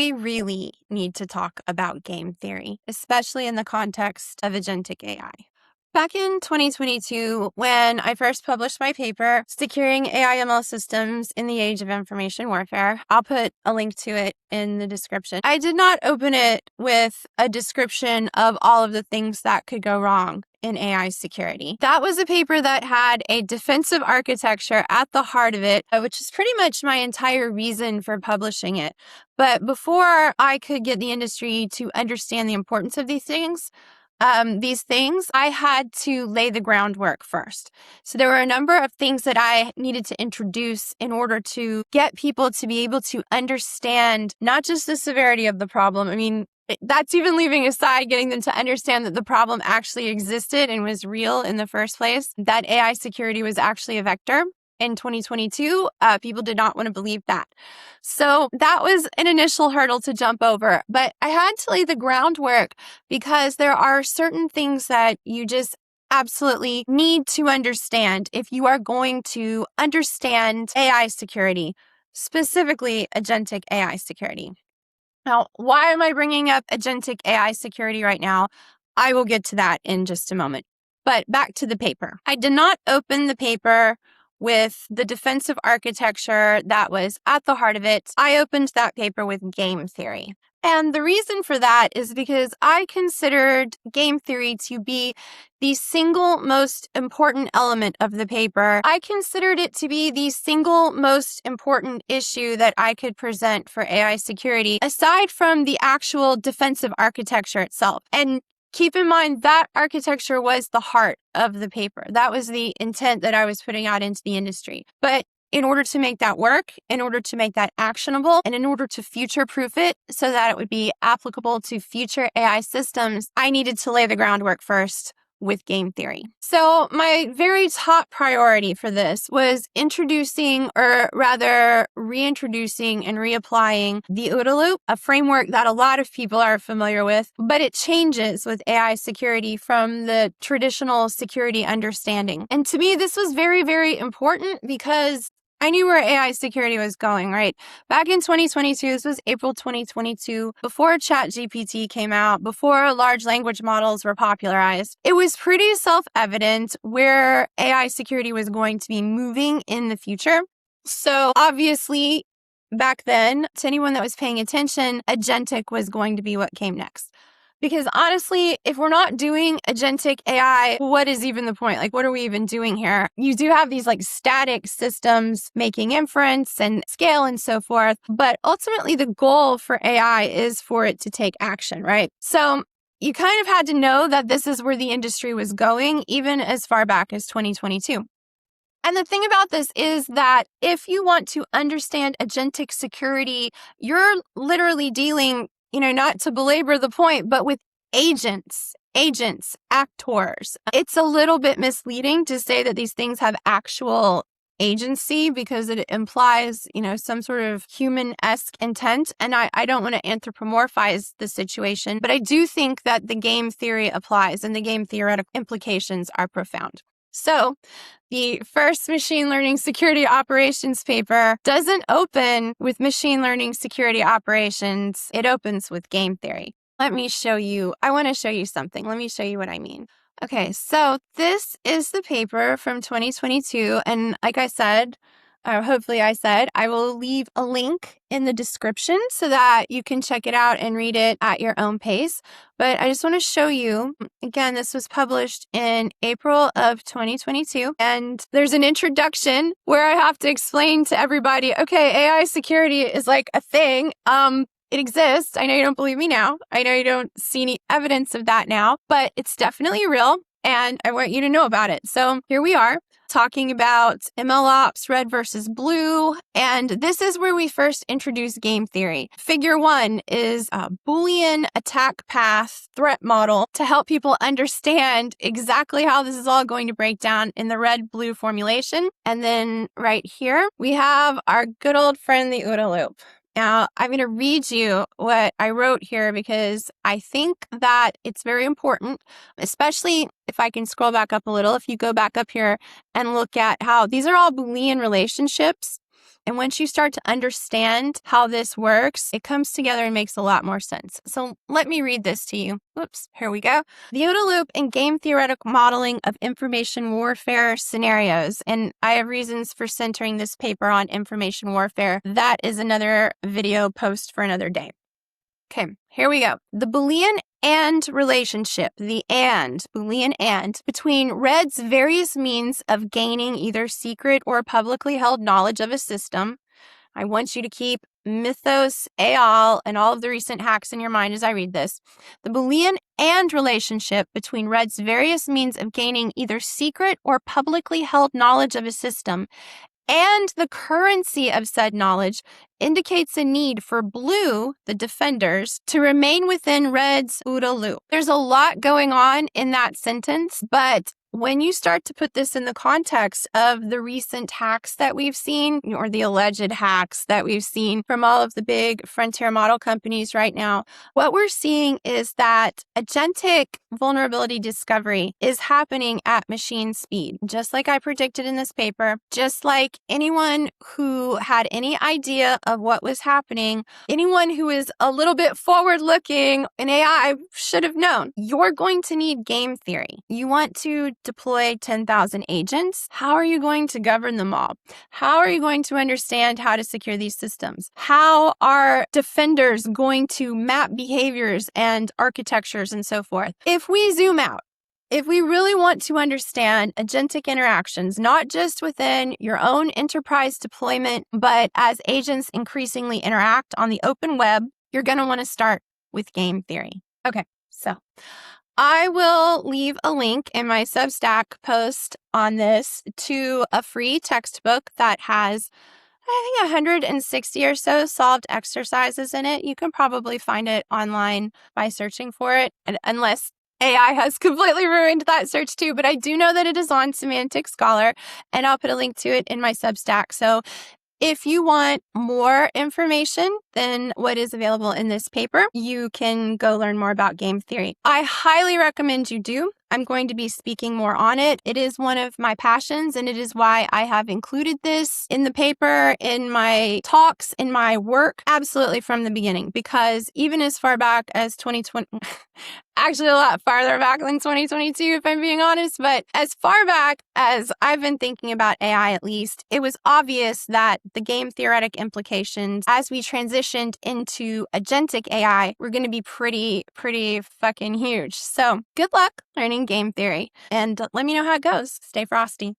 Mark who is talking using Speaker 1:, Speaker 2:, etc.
Speaker 1: we really need to talk about game theory, especially in the context of agentic AI. Back in 2022, when I first published my paper, Securing AI/ML Systems in the Age of Information Warfare, I'll put a link to it in the description. I did not open it with a description of all of the things that could go wrong in AI security. That was a paper that had a defensive architecture at the heart of it, which is pretty much my entire reason for publishing it. But before I could get the industry to understand the importance of these things, I had to lay the groundwork first. So there were a number of things that I needed to introduce in order to get people to be able to understand not just the severity of the problem. I mean, that's even leaving aside getting them to understand that the problem actually existed and was real in the first place, that AI security was actually a vector. In 2022, people did not want to believe that. So that was an initial hurdle to jump over. But I had to lay the groundwork because there are certain things that you just absolutely need to understand if you are going to understand AI security, specifically agentic AI security. Now, why am I bringing up agentic AI security right now? I will get to that in just a moment. But back to the paper. I did not open the paper with the defensive architecture that was at the heart of it. I opened that paper with game theory. And the reason for that is because I considered game theory to be the single most important element of the paper. I considered it to be the single most important issue that I could present for AI security, aside from the actual defensive architecture itself. And keep in mind that architecture was the heart of the paper. That was the intent that I was putting out into the industry. But in order to make that work, in order to make that actionable, and in order to future-proof it so that it would be applicable to future AI systems, I needed to lay the groundwork first with game theory. So my very top priority for this was introducing, or rather reintroducing and reapplying the OODA loop, a framework that a lot of people are familiar with, but it changes with AI security from the traditional security understanding. And to me, this was very, very important because I knew where AI security was going, right? Back in 2022, this was April 2022, before ChatGPT came out, before large language models were popularized, it was pretty self-evident where AI security was going to be moving in the future. So obviously, back then, to anyone that was paying attention, agentic was going to be what came next. Because honestly, if we're not doing agentic AI, what is even the point? Like, what are we even doing here? You do have these like static systems making inference and scale and so forth. But ultimately, the goal for AI is for it to take action, right? So you kind of had to know that this is where the industry was going, even as far back as 2022. And the thing about this is that if you want to understand agentic security, you're literally dealing, not to belabor the point, but with agents, actors. It's a little bit misleading to say that these things have actual agency because it implies, some sort of human-esque intent. And I don't want to anthropomorphize the situation, but I do think that the game theory applies and the game theoretical implications are profound. So the first machine learning security operations paper doesn't open with machine learning security operations. It opens with game theory. Let me show you. I want to show you something. Let me show you what I mean. Okay, so this is the paper from 2022. And like I said, hopefully I said, I will leave a link in the description so that you can check it out and read it at your own pace. But I just want to show you, again, this was published in April of 2022. And there's an introduction where I have to explain to everybody, okay, AI security is like a thing. It exists. I know you don't believe me now. I know you don't see any evidence of that now, but it's definitely real. And I want you to know about it. So here we are talking about MLOps, red versus blue. And this is where we first introduce game theory. Figure 1 is a Boolean attack path threat model to help people understand exactly how this is all going to break down in the red-blue formulation. And then right here, we have our good old friend, the OODA loop. Now, I'm going to read you what I wrote here because I think that it's very important, especially if I can scroll back up a little. If you go back up here and look at how these are all Boolean relationships. And once you start to understand how this works, it comes together and makes a lot more sense. So let me read this to you. Oops, here we go. The OODA loop and game theoretical modeling of information warfare scenarios. And I have reasons for centering this paper on information warfare. That is another video post for another day. Okay, here we go. The Boolean and relationship, Boolean and, between Red's various means of gaining either secret or publicly held knowledge of a system. I want you to keep Mythos, Eal, and all of the recent hacks in your mind as I read this. The Boolean and relationship between Red's various means of gaining either secret or publicly held knowledge of a system and the currency of said knowledge indicates a need for Blue, the defenders, to remain within Red's OODA loop. There's a lot going on in that sentence, but when you start to put this in the context of the recent hacks that we've seen, or the alleged hacks that we've seen from all of the big frontier model companies right now, what we're seeing is that agentic vulnerability discovery is happening at machine speed, just like I predicted in this paper, just like anyone who had any idea of what was happening, anyone who is a little bit forward-looking in AI should have known. You're going to need game theory. You want to deploy 10,000 agents. How are you going to govern them all? How are you going to understand how to secure these systems? How are defenders going to map behaviors and architectures and so forth? If we zoom out, if we really want to understand agentic interactions, not just within your own enterprise deployment, but as agents increasingly interact on the open web, you're going to want to start with game theory. Okay, so I will leave a link in my Substack post on this to a free textbook that has, I think, 160 or so solved exercises in it. You can probably find it online by searching for it, unless AI has completely ruined that search too. But I do know that it is on Semantic Scholar, and I'll put a link to it in my Substack. So if you want more information than what is available in this paper, you can go learn more about game theory. I highly recommend you do. I'm going to be speaking more on it. It is one of my passions, and it is why I have included this in the paper, in my talks, in my work, absolutely from the beginning, because even as far back as 2020, actually a lot farther back than 2022, if I'm being honest, but as far back as I've been thinking about AI, at least, it was obvious that the game theoretic implications as we transitioned into agentic AI were going to be pretty fucking huge. So good luck learning game theory, and let me know how it goes. Stay frosty.